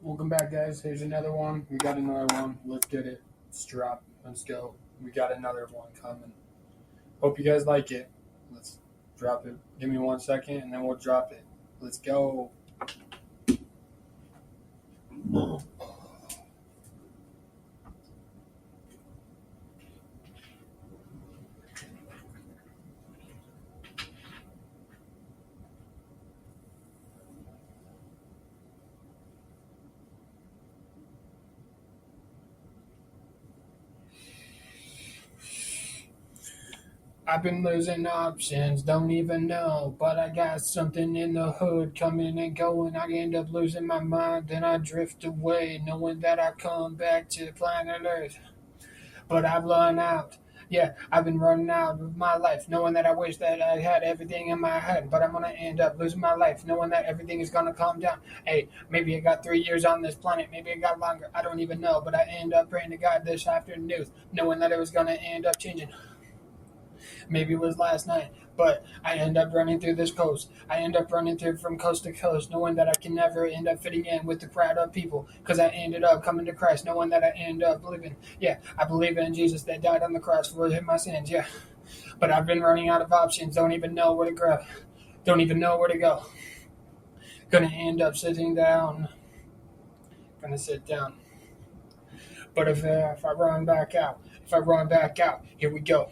Welcome back, guys. Here's another one. We got another one. Let's get it. Let's drop. Let's go. We got another one coming. Hope you guys like it. Let's drop it. Give me 1 second, and then we'll drop it. Let's go. I've been losing options, don't even know. But I got something in the hood coming and going. I end up losing my mind, then I drift away, knowing that I come back to planet Earth. But I've run out. Yeah, I've been running out of my life, knowing that I wish that I had everything in my head. But I'm going to end up losing my life, knowing that everything is going to calm down. Hey, maybe I got 3 years on this planet. Maybe I got longer. I don't even know. But I end up praying to God this afternoon, knowing that it was going to end up changing. Maybe it was last night, but I end up running through this coast. I end up running through from coast to coast, knowing that I can never end up fitting in with the crowd of people, because I ended up coming to Christ, knowing that I end up believing. Yeah, I believe in Jesus that died on the cross for my sins. Yeah, but I've been running out of options. Don't even know where to grab. Don't even know where to go. Gonna end up sitting down. Gonna sit down. But if I run back out, here we go.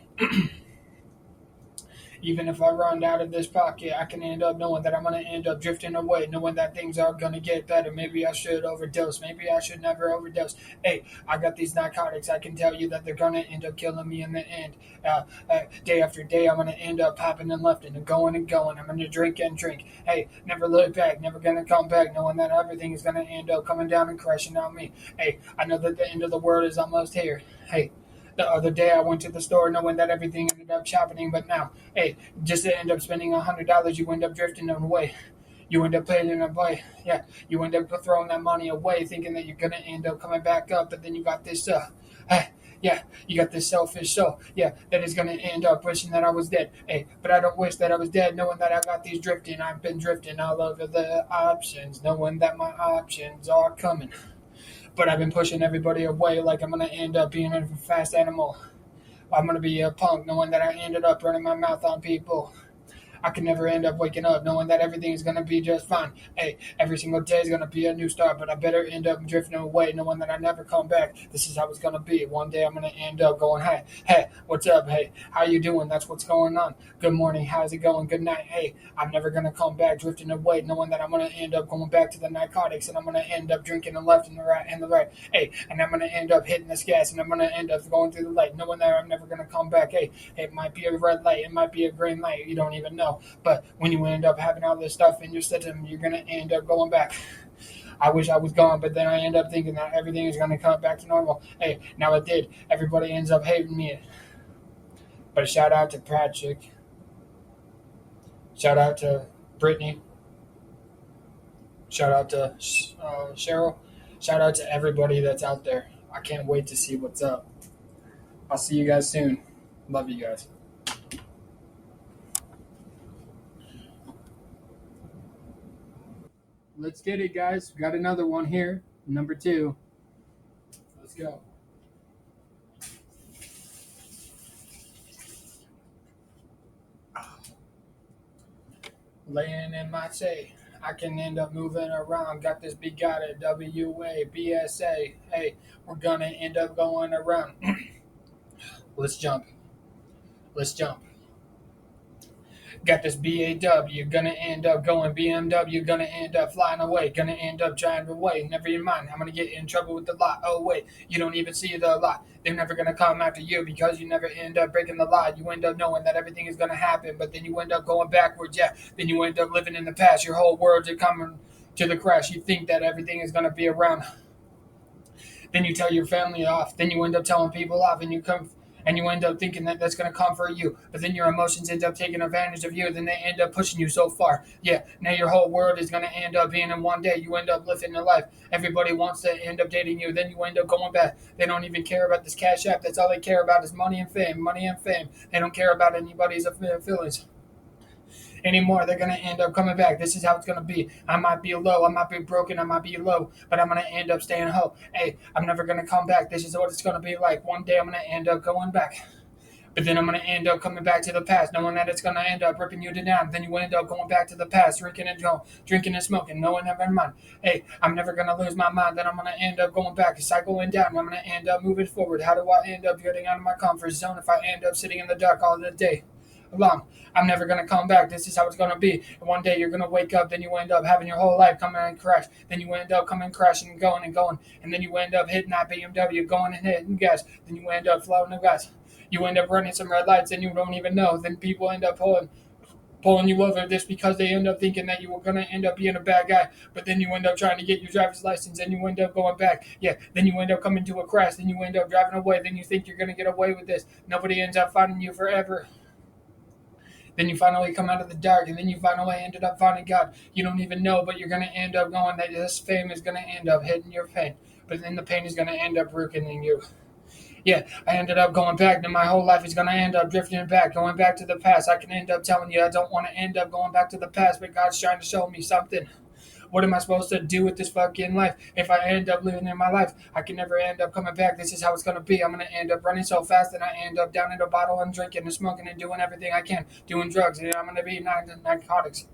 Even if I run out of this pocket, I can end up knowing that I'm going to end up drifting away, knowing that things are going to get better. Maybe I should overdose. Maybe I should never overdose. Hey, I got these narcotics. I can tell you that they're going to end up killing me in the end. Day after day, I'm going to end up popping and left and going and going. I'm going to drink and drink. Hey, never look back, never going to come back, knowing that everything is going to end up coming down and crashing on me. Hey, I know that the end of the world is almost here. Hey, the other day I went to the store knowing that everything ended up happening, but now, hey, just to end up spending $100, you end up drifting away. You end up paying it away. Yeah, you end up throwing that money away, thinking that you're gonna end up coming back up, but then you got this, yeah, you got this selfish soul, yeah, that is gonna end up wishing that I was dead. Hey, but I don't wish that I was dead, knowing that I got these drifting. I've been drifting all over the options, knowing that my options are coming. But I've been pushing everybody away like I'm going to end up being a fast animal. I'm going to be a punk knowing that I ended up running my mouth on people. I can never end up waking up knowing that everything is going to be just fine. Hey, every single day is going to be a new start, but I better end up drifting away knowing that I never come back. This is how it's going to be. One day I'm going to end up going, hey, what's up? Hey, how you doing? That's what's going on. Good morning. How's it going? Good night. Hey, I'm never going to come back drifting away knowing that I'm going to end up going back to the narcotics and I'm going to end up drinking the left and the right. Hey, and I'm going to end up hitting this gas and I'm going to end up going through the light knowing that I'm never going to come back. Hey, it might be a red light. It might be a green light. You don't even know. But when you end up having all this stuff in your system, you're going to end up going back. I wish I was gone, but then I end up thinking that everything is going to come back to normal. Hey, now it did. Everybody ends up hating me. But shout out to Patrick. Shout out to Brittany. Shout out to Cheryl. Shout out to everybody that's out there. I can't wait to see what's up. I'll see you guys soon. Love you guys. Let's get it, guys. We got another one here. Number 2. Let's go. Laying in my say, I can end up moving around. Got this Bugatti, WA, BSA. Hey, we're gonna end up going around. Let's jump. Got this BAW, gonna end up going BMW, gonna end up flying away, gonna end up driving away. Never your mind, I'm gonna get in trouble with the law. Oh wait, you don't even see the law. They're never gonna come after you because you never end up breaking the law. You end up knowing that everything is gonna happen, but then you end up going backwards. Yeah, then you end up living in the past. Your whole world is coming to the crash. You think that everything is gonna be around. Then you tell your family off. Then you end up telling people off, and you end up thinking that that's going to comfort you. But then your emotions end up taking advantage of you. Then they end up pushing you so far. Yeah, now your whole world is going to end up being in one day. You end up living your life. Everybody wants to end up dating you. Then you end up going back. They don't even care about this cash app. That's all they care about is money and fame. They don't care about anybody's feelings. anymore. They're gonna end up coming back. This is how it's gonna be. I might be low, I might be broken, I might be low, but I'm gonna end up staying low. Hey, I'm never gonna come back. This is what it's gonna be like. One day I'm gonna end up going back. But then I'm going to end up coming back to the past, knowing that it's going to end up ripping you down. Then you end up going back to the past, drinking and smoking, knowing never mind. Hey, I'm never going to lose my mind. Then I'm going to end up going back, cycling down. And I'm going to end up moving forward. How do I end up getting out of my comfort zone if I end up sitting in the dark all the day long? I'm never going to come back. This is how it's going to be. And one day you're going to wake up, then you end up having your whole life coming and crash. Then you end up coming crashing and going and going. And then you end up hitting that BMW, going and hitting gas. Then you end up floating the gas. You end up running some red lights and you don't even know. Then people end up pulling you over just because they end up thinking that you were going to end up being a bad guy. But then you end up trying to get your driver's license and you end up going back. Yeah, then you end up coming to a crash. Then you end up driving away. Then you think you're going to get away with this. Nobody ends up finding you forever. Then you finally come out of the dark, and then you finally ended up finding God. You don't even know, but you're going to end up going that this fame is going to end up hitting your pain. But then the pain is going to end up weakening you. Yeah, I ended up going back, and my whole life is going to end up drifting back, going back to the past. I can end up telling you I don't want to end up going back to the past, but God's trying to show me something. What am I supposed to do with this fucking life? If I end up living in my life, I can never end up coming back. This is how it's going to be. I'm going to end up running so fast that I end up down in a bottle and drinking and smoking and doing everything I can, doing drugs, and I'm going to be narcotics.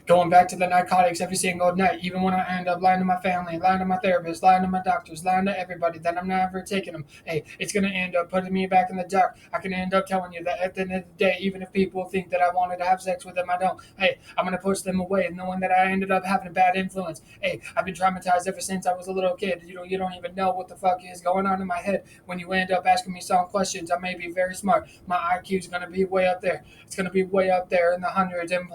Going back to the narcotics every single night, even when I end up lying to my family, lying to my therapist, lying to my doctors, lying to everybody that I'm never taking them. Hey, it's going to end up putting me back in the dark. I can end up telling you that at the end of the day, even if people think that I wanted to have sex with them, I don't. Hey, I'm going to push them away, knowing that I ended up having a bad influence. Hey, I've been traumatized ever since I was a little kid. You don't even know what the fuck is going on in my head when you end up asking me some questions. I may be very smart. My IQ is going to be way up there. It's going to be way up there in the hundreds and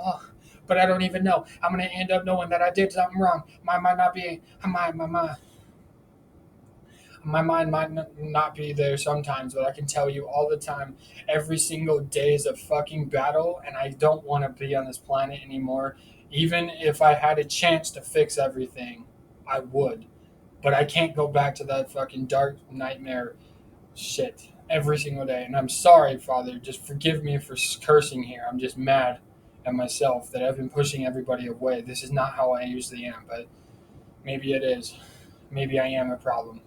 but I don't even know. I'm going to end up knowing that I did something wrong. My mind might not be there sometimes, but I can tell you all the time, every single day is a fucking battle, and I don't want to be on this planet anymore. Even if I had a chance to fix everything, I would. But I can't go back to that fucking dark nightmare shit every single day. And I'm sorry, Father. Just forgive me for cursing here. I'm just mad at myself that I've been pushing everybody away. This is not how I usually am, but maybe it is. Maybe I am a problem.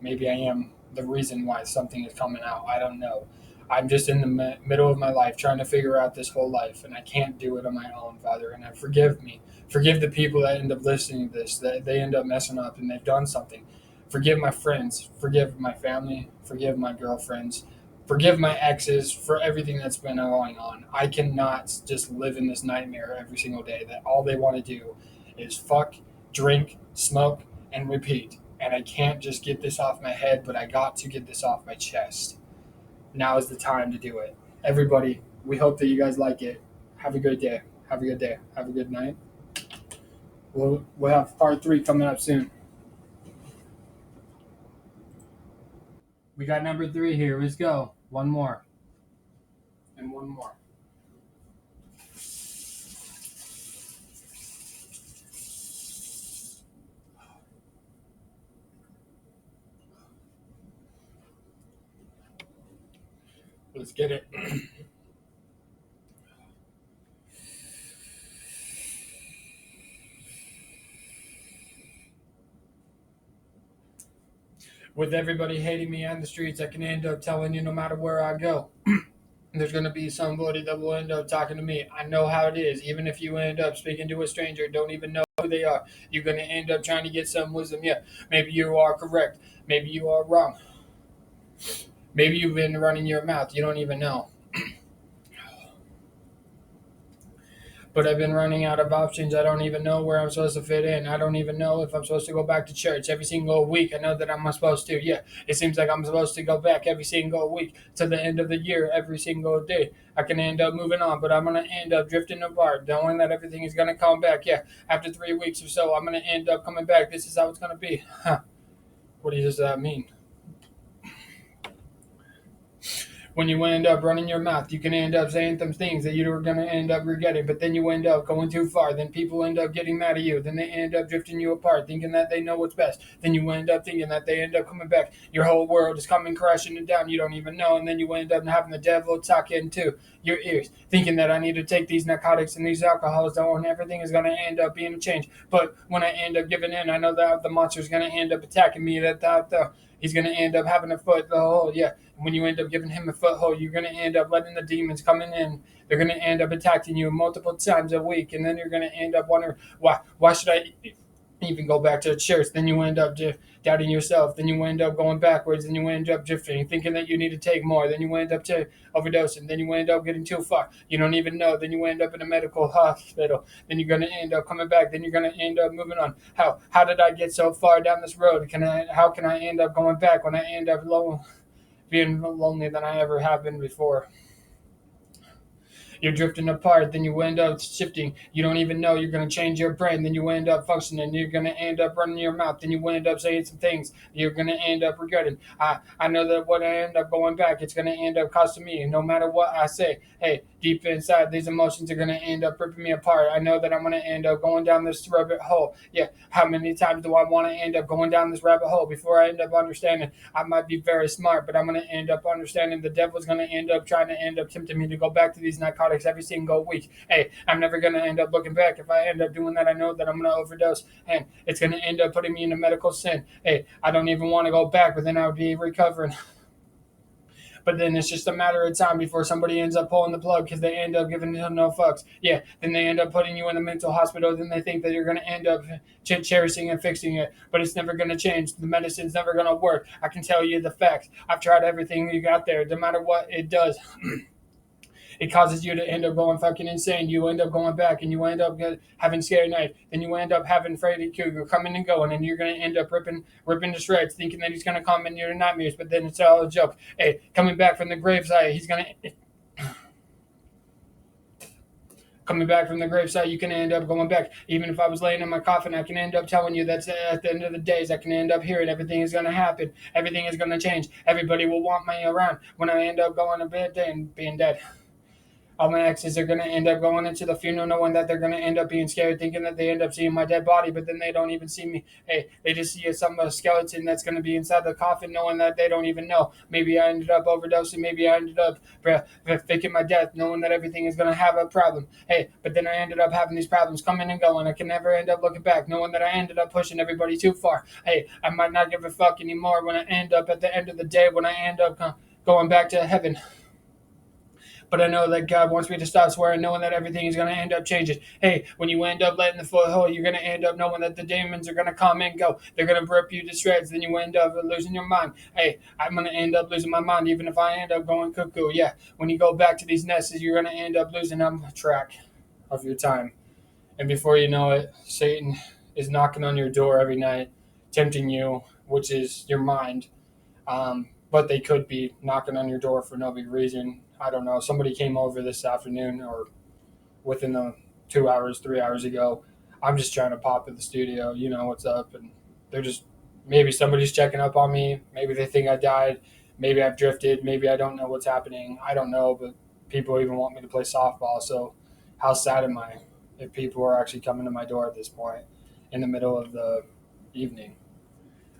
Maybe I am the reason why something is coming out. I don't know. I'm just in the middle of my life trying to figure out this whole life, and I can't do it on my own, Father. And forgive me. Forgive the people that end up listening to this, that they end up messing up and they've done something. Forgive my friends. Forgive my family. Forgive my girlfriends. Forgive my exes for everything that's been going on. I cannot just live in this nightmare every single day that all they want to do is fuck, drink, smoke, and repeat. And I can't just get this off my head, but I got to get this off my chest. Now is the time to do it. Everybody, we hope that you guys like it. Have a good day. Have a good day. Have a good night. We'll have part 3 coming up soon. We got number 3 here. Let's go. One more. And one more. Let's get it. With everybody hating me on the streets, I can end up telling you no matter where I go. There's going to be somebody that will end up talking to me. I know how it is. Even if you end up speaking to a stranger, don't even know who they are, you're going to end up trying to get some wisdom. Yeah, maybe you are correct. Maybe you are wrong. Maybe you've been running your mouth. You don't even know. But I've been running out of options. I don't even know where I'm supposed to fit in. I don't even know if I'm supposed to go back to church every single week. I know that I'm supposed to. Yeah, it seems like I'm supposed to go back every single week to the end of the year, every single day. I can end up moving on, but I'm going to end up drifting apart, knowing that everything is going to come back. Yeah, after 3 weeks or so, I'm going to end up coming back. This is how it's going to be. Huh. What does that mean? when you end up running your mouth, you can end up saying some things that you're going to end up regretting, but then you end up going too far. Then people end up getting mad at you. Then they end up drifting you apart, thinking that they know what's best. Then you end up thinking that they end up coming back. Your whole world is coming crashing down. You don't even know. And then you end up having the devil talk into your ears, thinking that I need to take these narcotics and these alcohols down and everything is going to end up being a change. But when I end up giving in, I know that the monster is going to end up attacking me. That he's going to end up having a foothold. Yeah. When you end up giving him a foothold, you're going to end up letting the demons coming in. They're going to end up attacking you multiple times a week, and then you're going to end up wondering why should I even go back to church. Then you end up doubting yourself. Then you end up going backwards. Then you end up drifting, thinking that you need to take more. Then you end up overdosing. Then you end up getting too far. You don't even know. Then you end up in a medical hospital. Then you're gonna end up coming back. Then you're gonna end up moving on. How did I get so far down this road? How can I end up going back when I end up being lonely than I ever have been before? You're drifting apart, then you end up shifting. You don't even know you're going to change your brain, then you end up functioning. You're going to end up running your mouth, then you end up saying some things you're going to end up regretting. I know that when I end up going back, it's going to end up costing me. No matter what I say, hey, deep inside, these emotions are going to end up ripping me apart. I know that I'm going to end up going down this rabbit hole. Yeah, how many times do I want to end up going down this rabbit hole before I end up understanding? I might be very smart, but I'm going to end up understanding the devil's going to end up trying to end up tempting me to go back to these narcotics every single week. Hey, I'm never going to end up looking back. If I end up doing that, I know that I'm going to overdose, and it's going to end up putting me in a medical sin. Hey, I don't even want to go back, but then I would be recovering. But then it's just a matter of time before somebody ends up pulling the plug because they end up giving them no fucks. Yeah, then they end up putting you in a mental hospital. Then they think that you're going to end up cherishing and fixing it, but it's never going to change. The medicine's never going to work. I can tell you the facts. I've tried everything you got there. No matter what it does. It causes you to end up going fucking insane. You end up going back and you end up having scary nights. Then you end up having Freddy Krueger coming and going, and you're going to end up ripping to shreds, thinking that he's going to come in your nightmares, but then it's all a joke. Hey, coming back from the graveside, he's going to. Coming back from the graveside, you can end up going back. Even if I was laying in my coffin, I can end up telling you that's at the end of the days, I can end up hearing everything is going to happen. Everything is going to change. Everybody will want me around when I end up going to bed and being dead. All my exes are going to end up going into the funeral knowing that they're going to end up being scared, thinking that they end up seeing my dead body, but then they don't even see me. Hey, they just see a skeleton that's going to be inside the coffin knowing that they don't even know. Maybe I ended up overdosing. Maybe I ended up faking my death knowing that everything is going to have a problem. Hey, but then I ended up having these problems coming and going. I can never end up looking back knowing that I ended up pushing everybody too far. Hey, I might not give a fuck anymore when I end up at the end of the day when I end up going back to heaven. But I know that God wants me to stop swearing, knowing that everything is going to end up changing. Hey, when you end up letting the foothold, you're going to end up knowing that the demons are going to come and go. They're going to rip you to shreds. Then you end up losing your mind. Hey, I'm going to end up losing my mind, even if I end up going cuckoo. Yeah, when you go back to these nests, you're going to end up losing track of your time. And before you know it, Satan is knocking on your door every night, tempting you, which is your mind. But they could be knocking on your door for no big reason. I don't know. Somebody came over this afternoon or within the 2 hours, 3 hours ago. I'm just trying to pop in the studio. You know what's up. And they're just, maybe somebody's checking up on me. Maybe they think I died. Maybe I've drifted. Maybe I don't know what's happening. I don't know. But people even want me to play softball. So how sad am I if people are actually coming to my door at this point in the middle of the evening?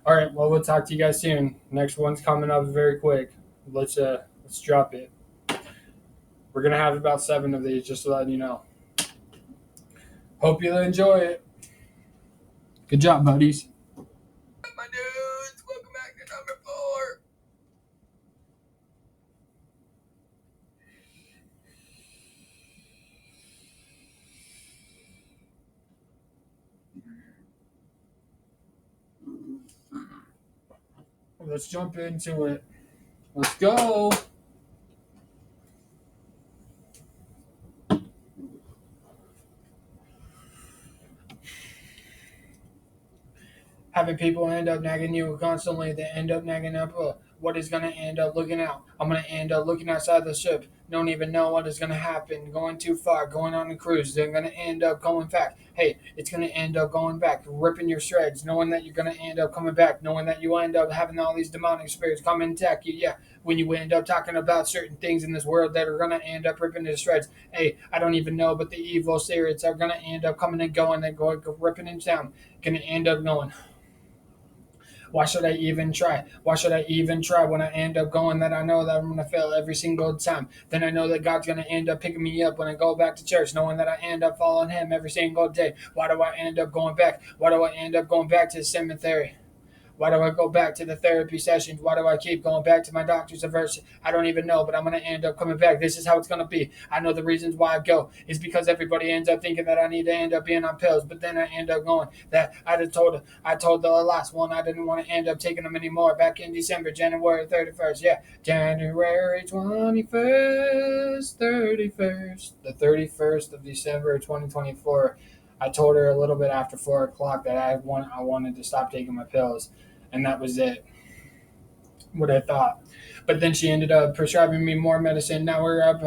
All right, well, we'll talk to you guys soon. Next one's coming up very quick. Let's drop it. We're gonna have about 7 of these, just to let you know. Hope you'll enjoy it. Good job, buddies. My dudes, welcome back to number 4. Let's jump into it. Let's go. Having people end up nagging you constantly, they end up nagging up what is going to end up looking out. I'm going to end up looking outside the ship. don't even know what is going to happen, going too far, going on a cruise, they're going to end up going back. Hey, it's going to end up going back, ripping your shreds, knowing that you're going to end up coming back, knowing that you end up having all these demonic spirits come and attack you. Yeah, when you end up talking about certain things in this world that are going to end up ripping to shreds. Hey, I don't even know, but the evil spirits are going to end up coming and going and go ripping it down. Going to end up going, why should I even try? Why should I even try when I end up going that I know that I'm going to fail every single time? Then I know that God's going to end up picking me up when I go back to church, knowing that I end up following Him every single day. Why do I end up going back? Why do I end up going back to the cemetery? Why do I go back to the therapy sessions? Why do I keep going back to my doctor's advice? I don't even know, but I'm going to end up coming back. This is how it's going to be. I know the reasons why I go is because everybody ends up thinking that I need to end up being on pills, but then I end up going that I told the last one I didn't want to end up taking them anymore back in December, January 31st. Yeah, January 21st, 31st, the 31st of December 2024. I told her a little bit after 4 o'clock that I wanted to stop taking my pills, and that was it. What I thought. But then she ended up prescribing me more medicine. Now we're up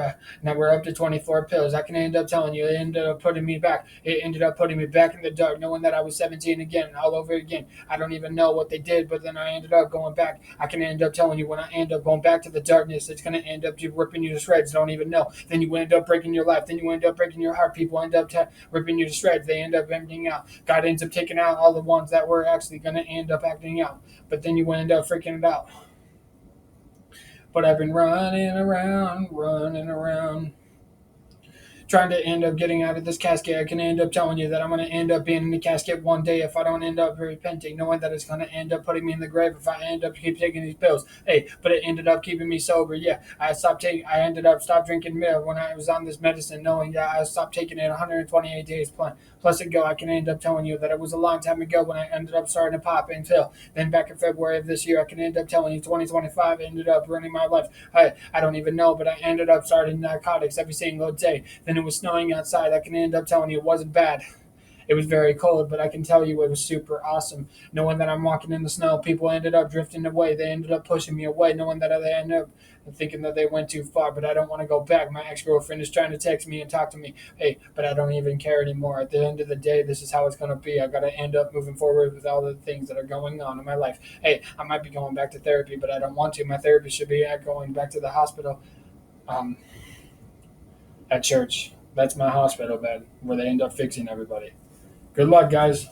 to 24 pills. I can end up telling you, it ended up putting me back. It ended up putting me back in the dark, knowing that I was 17 again, all over again. I don't even know what they did, but then I ended up going back. I can end up telling you when I end up going back to the darkness, it's gonna end up ripping you to shreds. Don't even know. Then you end up breaking your life. Then you end up breaking your heart. People end up ripping you to shreds. They end up emptying out. God ends up taking out all the ones that were actually gonna end up acting out. But then you end up freaking it out. But I've been running around, trying to end up getting out of this casket. I can end up telling you that I'm going to end up being in the casket one day if I don't end up repenting, knowing that it's going to end up putting me in the grave if I end up keep taking these pills. Hey, but it ended up keeping me sober. Yeah, I ended up stopped drinking milk when I was on this medicine, knowing that I stopped taking it 128 days plus ago. I can end up telling you that it was a long time ago when I ended up starting to pop and pill. Then back in February of this year, I can end up telling you 2025 ended up ruining my life. I don't even know, but I ended up starting narcotics every single day. Then it was snowing outside. I can end up telling you it wasn't bad. It was very cold, but I can tell you it was super awesome. Knowing that I'm walking in the snow, people ended up drifting away. They ended up pushing me away, knowing that they ended up thinking that they went too far, but I don't want to go back. My ex-girlfriend is trying to text me and talk to me. Hey, but I don't even care anymore. At the end of the day, this is how it's going to be. I got to end up moving forward with all the things that are going on in my life. Hey, I might be going back to therapy, but I don't want to. My therapist should be going back to the hospital. Um, at church. That's my hospital bed where they end up fixing everybody. Good luck, guys.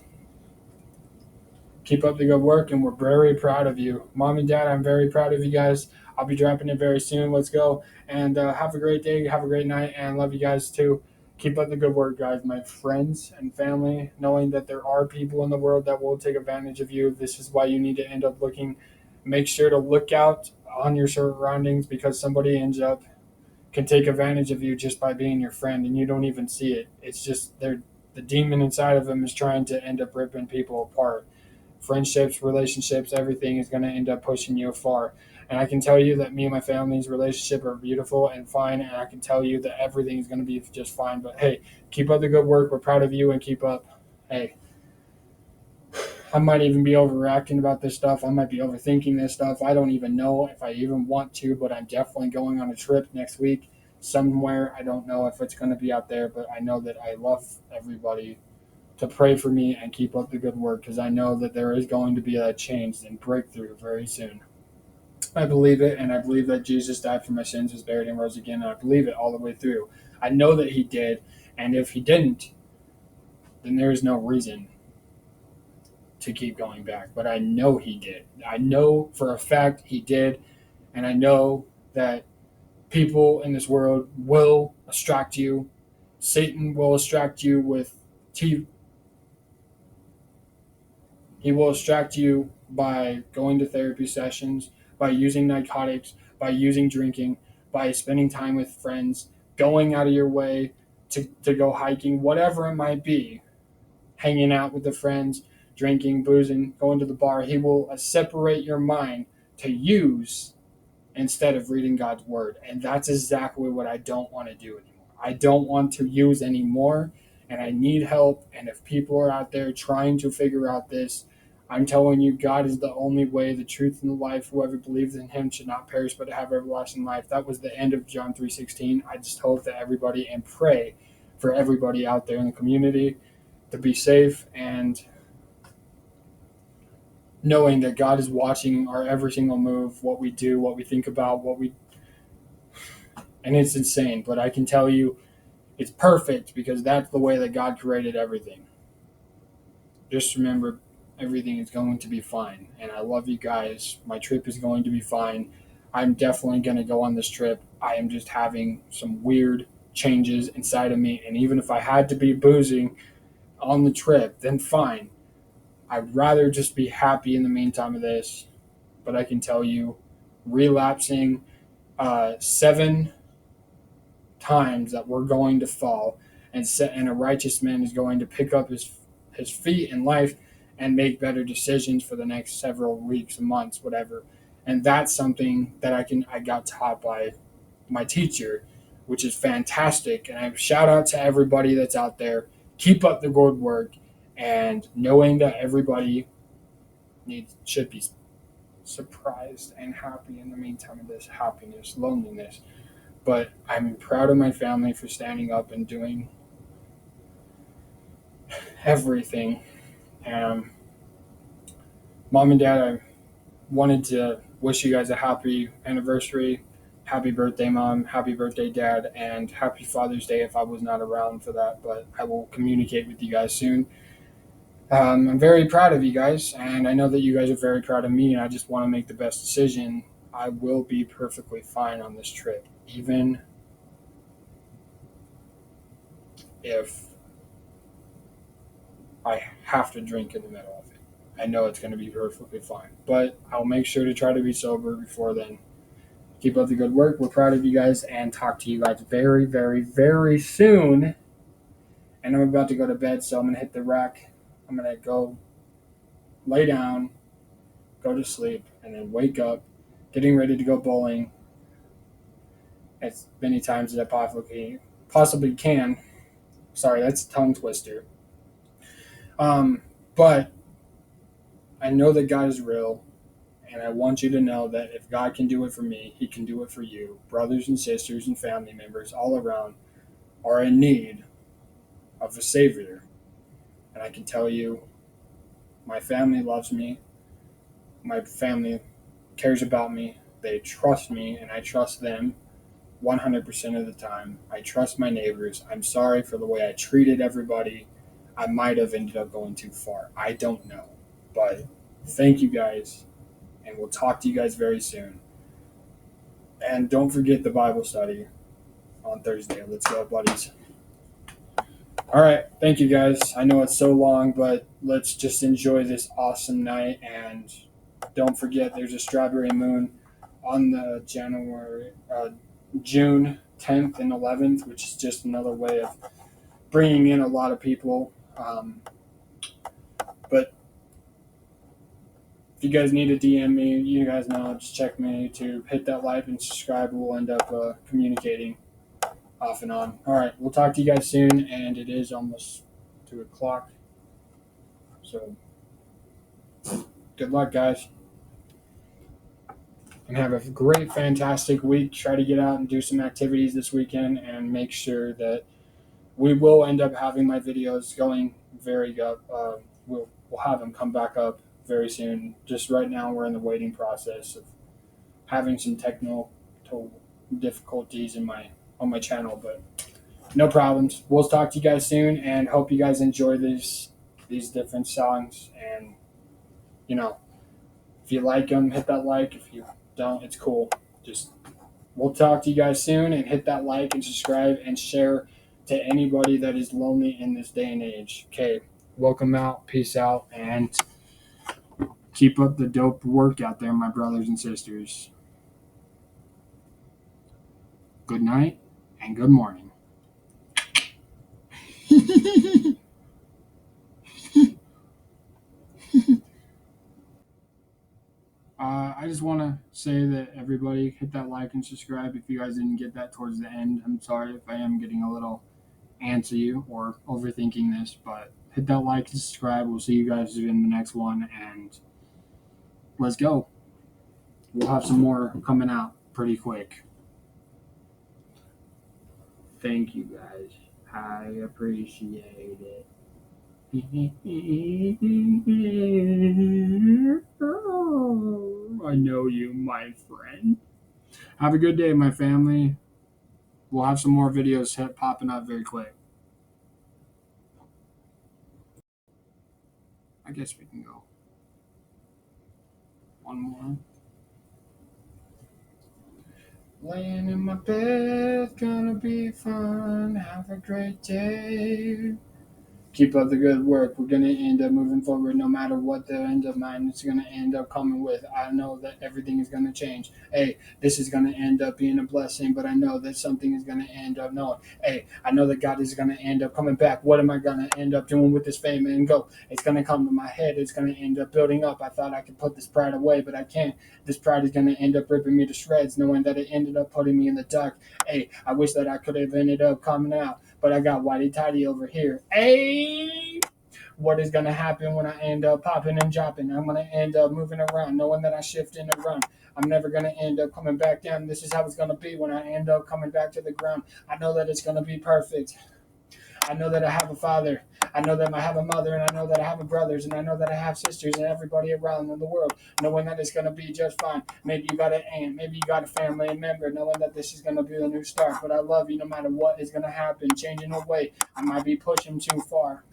Keep up the good work, and we're very proud of you. Mom and Dad, I'm very proud of you guys. I'll be dropping it very soon. Let's go. And have a great day. Have a great night. And love you guys too. Keep up the good work, guys. My friends and family, knowing that there are people in the world that will take advantage of you. This is why you need to end up looking. Make sure to look out on your surroundings because somebody ends up can take advantage of you just by being your friend and you don't even see it. It's just the demon inside of them is trying to end up ripping people apart. Friendships, relationships, everything is going to end up pushing you far. And I can tell you that me and my family's relationship are beautiful and fine. And I can tell you that everything is going to be just fine. But hey, keep up the good work. We're proud of you and keep up. Hey, I might even be overreacting about this stuff. I might be overthinking this stuff. I don't even know if I even want to, but I'm definitely going on a trip next week somewhere. I don't know if it's going to be out there, but I know that I love everybody to pray for me and keep up the good work because I know that there is going to be a change and breakthrough very soon. I believe it, and I believe that Jesus died for my sins, was buried, and rose again, and I believe it all the way through. I know that he did, and if he didn't, then there is no reason to keep going back. But I know he did. I know for a fact he did, and I know that people in this world will distract you. Satan will distract you with TV. He will distract you by going to therapy sessions, by using narcotics, by using drinking, by spending time with friends, going out of your way to go hiking, whatever it might be, hanging out with the friends, drinking, boozing, going to the bar. He will separate your mind to use instead of reading God's word. And that's exactly what I don't want to do anymore. I don't want to use anymore, and I need help. And if people are out there trying to figure out this, I'm telling you, God is the only way, the truth, and the life. Whoever believes in him should not perish but have everlasting life. That was the end of John 3:16. I just hope that everybody and pray for everybody out there in the community to be safe, and knowing that God is watching our every single move, what we do, what we think about, and it's insane. But I can tell you it's perfect because that's the way that God created everything. Just remember, everything is going to be fine. And I love you guys. My trip is going to be fine. I'm definitely going to go on this trip. I am just having some weird changes inside of me. And even if I had to be boozing on the trip, then fine. I'd rather just be happy in the meantime of this. But I can tell you, relapsing 7 times that we're going to fall, and a righteous man is going to pick up his feet in life and make better decisions for the next several weeks and months, whatever. And that's something that I got taught by my teacher, which is fantastic. And I shout out to everybody that's out there. Keep up the good work, and knowing that everybody should be surprised and happy in the meantime of this happiness, loneliness. But I'm proud of my family for standing up and doing everything. Um, Mom and Dad, I wanted to wish you guys a happy anniversary. Happy birthday, Mom. Happy birthday, Dad. And happy Father's Day if I was not around for that. But I will communicate with you guys soon. I'm very proud of you guys. And I know that you guys are very proud of me. And I just want to make the best decision. I will be perfectly fine on this trip, even if I have to drink in the middle of it. I know it's going to be perfectly fine, but I'll make sure to try to be sober before then. Keep up the good work. We're proud of you guys and talk to you guys very, very, very soon. And I'm about to go to bed, so I'm going to hit the rack. I'm going to go lay down, go to sleep, and then wake up, getting ready to go bowling as many times as I possibly can. Sorry, that's a tongue twister. But I know that God is real. And I want you to know that if God can do it for me, he can do it for you. Brothers and sisters and family members all around are in need of a Savior. And I can tell you, my family loves me. My family cares about me. They trust me, and I trust them 100% of the time. I trust my neighbors. I'm sorry for the way I treated everybody. I might have ended up going too far. I don't know. But thank you guys, and we'll talk to you guys very soon. And don't forget the Bible study on Thursday. Let's go, buddies. All right. Thank you, guys. I know it's so long, but let's just enjoy this awesome night. And don't forget, there's a strawberry moon on the June 10th and 11th, which is just another way of bringing in a lot of people. But if you guys need to DM me, you guys know, just check me to hit that like and subscribe. We'll end up communicating off and on. All right, we'll talk to you guys soon, and it is almost 2 o'clock. So good luck, guys, and have a great, fantastic week. Try to get out and do some activities this weekend, and make sure that we will end up having my videos going very good. We'll have them come back up very soon. Just right now, we're in the waiting process of having some technical difficulties on my channel, but no problems. We'll talk to you guys soon, and hope you guys enjoy these different songs. And if you like them, hit that like. If you don't, it's cool. Just we'll talk to you guys soon, and hit that like and subscribe and share to anybody that is lonely in this day and age. Okay, welcome out, peace out, and keep up the dope work out there, my brothers and sisters. Good night and good morning. I just want to say that everybody hit that like and subscribe. If you guys didn't get that towards the end, I'm sorry if I am getting a little antsy or overthinking this, but Hit that like and subscribe. We'll see you guys in the next one, and let's go. We'll have some more coming out pretty quick. Thank you guys. I appreciate it. I know you, my friend. Have a good day, my family. We'll have some more videos popping up very quick. I guess we can go. One more. Laying in my bed, gonna be fun. Have a great day. Keep up the good work. We're going to end up moving forward no matter what the end of mine is going to end up coming with. I know that everything is going to change. Hey, this is going to end up being a blessing, but I know that something is going to end up knowing. Hey, I know that God is going to end up coming back. What am I going to end up doing with this fame and go? It's going to come to my head. It's going to end up building up. I thought I could put this pride away, but I can't. This pride is going to end up ripping me to shreds, knowing that it ended up putting me in the dark. Hey, I wish that I could have ended up coming out, but I got whitey tidy over here. Hey, what is going to happen when I end up popping and dropping? I'm going to end up moving around, knowing that I shift and run. I'm never going to end up coming back down. This is how it's going to be when I end up coming back to the ground. I know that it's going to be perfect. I know that I have a father. I know that I have a mother, and I know that I have brothers, and I know that I have sisters, and everybody around in the world, knowing that it's going to be just fine. Maybe you got an aunt, maybe you got a family member, knowing that this is going to be a new start. But I love you no matter what is going to happen. Changing the way, I might be pushing too far,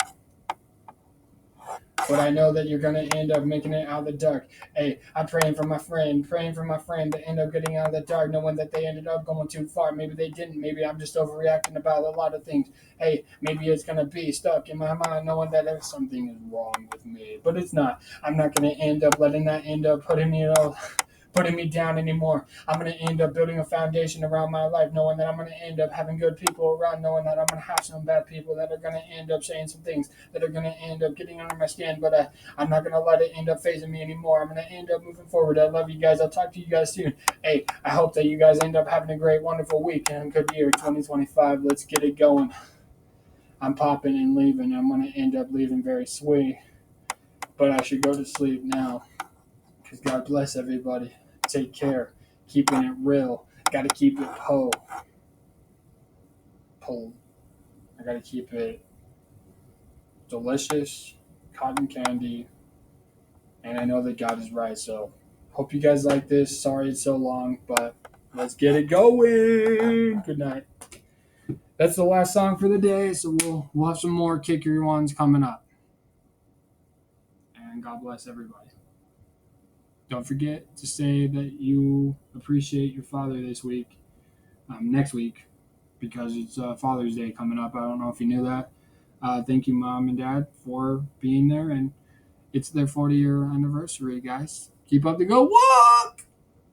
but I know that you're going to end up making it out of the dark. Hey, I'm praying for my friend to end up getting out of the dark, knowing that they ended up going too far. Maybe they didn't. Maybe I'm just overreacting about a lot of things. Hey, maybe it's going to be stuck in my mind, knowing that there's something is wrong with me, but it's not. I'm not going to end up letting that end up putting me down anymore. I'm going to end up building a foundation around my life, knowing that I'm going to end up having good people around, knowing that I'm going to have some bad people that are going to end up saying some things that are going to end up getting under my skin, but I'm not going to let it end up phasing me anymore. I'm going to end up moving forward. I love you guys. I'll talk to you guys soon. Hey, I hope that you guys end up having a great, wonderful week and a good year, 2025. Let's get it going. I'm popping and leaving. I'm going to end up leaving very sweet, but I should go to sleep now because God bless everybody. Take care. Keeping it real. Got to keep it pulled. I got to keep it delicious, cotton candy, and I know that God is right. So, hope you guys like this. Sorry it's so long, but let's get it going. Good night. That's the last song for the day. So we'll have some more kicker ones coming up. And God bless everybody. Don't forget to say that you appreciate your father this week, next week, because it's Father's Day coming up. I don't know if you knew that. Thank you, Mom and Dad, for being there. And it's their 40-year anniversary, guys. Keep up the good work!